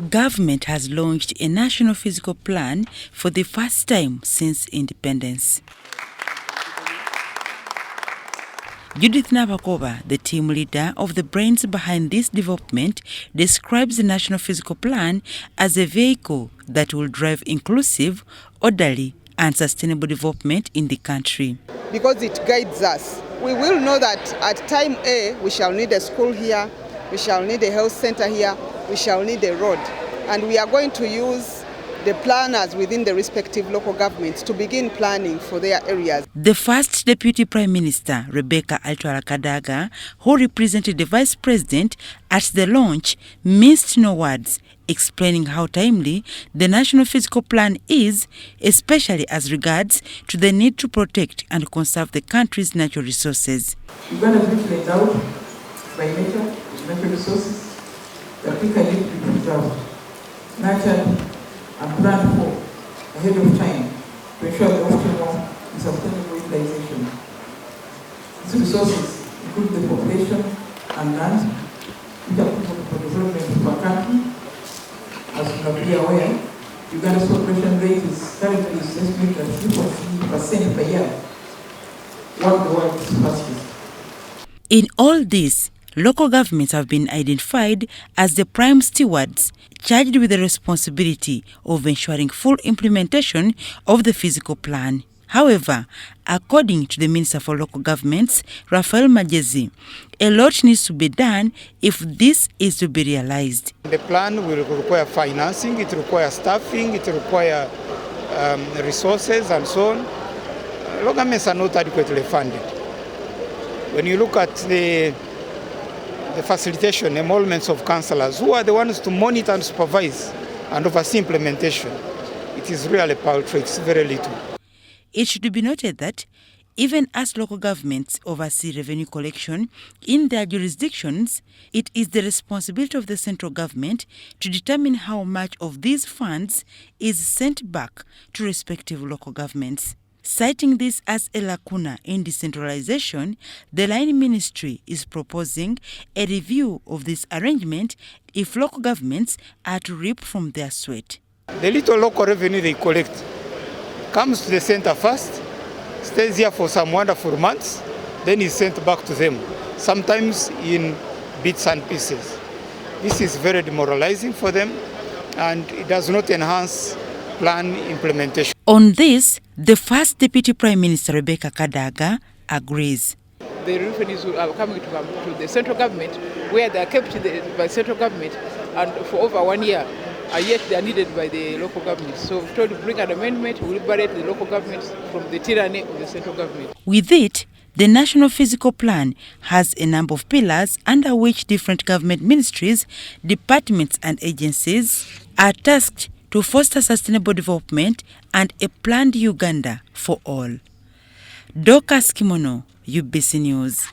Government has launched a national physical plan for the first time since independence. Judith Nabakova, the team leader of the brains behind this development, describes the National Physical Plan as a vehicle that will drive inclusive, orderly and sustainable development in the country. Because it guides us. We will know that at time A, we shall need a school here, we shall need a health center here, we shall need a road. And we are going to use the planners within the respective local governments to begin planning for their areas. The first Deputy Prime Minister, Rebecca Kadaga, who represented the Vice President at the launch, missed no words, explaining how timely the National Physical Plan is, especially as regards to the need to protect and conserve the country's natural resources. Uganda is richly endowed by nature with natural resources that we can need to be preserved, nurtured and planned for ahead of time to ensure the optimal and sustainable utilization. These resources include the population and land, which are critical for development of our country. As you are clearly aware, Uganda's population rate is currently estimated at 3.3% per year, one of the world's fastest. In all this, local governments have been identified as the prime stewards charged with the responsibility of ensuring full implementation of the physical plan. However, according to the Minister for Local Governments, Raphael Magezi, a lot needs to be done if this is to be realized. The plan will require financing, it requires staffing, it requires resources and so on. Local governments are not adequately funded. When you look at the facilitation, emoluments of councillors, who are the ones to monitor and supervise and oversee implementation, it is really paltry, it's very little. It should be noted that even as local governments oversee revenue collection in their jurisdictions, it is the responsibility of the central government to determine how much of these funds is sent back to respective local governments. Citing this as a lacuna in decentralization, the Line Ministry is proposing a review of this arrangement if local governments are to reap from their sweat. The little local revenue they collect comes to the center first, stays here for some wonderful months, then is sent back to them, sometimes in bits and pieces. This is very demoralizing for them and it does not enhance plan implementation. On this, the first Deputy Prime Minister, Rebecca Kadaga, agrees. The revenues are coming to the central government, where they are kept by central government and for over 1 year, and yet they are needed by the local governments. So we've tried to bring an amendment to liberate the local governments from the tyranny of the central government. With it, the National Physical Plan has a number of pillars under which different government ministries, departments and agencies are tasked to foster sustainable development and a planned Uganda for all. Dorcas Kimono, UBC News.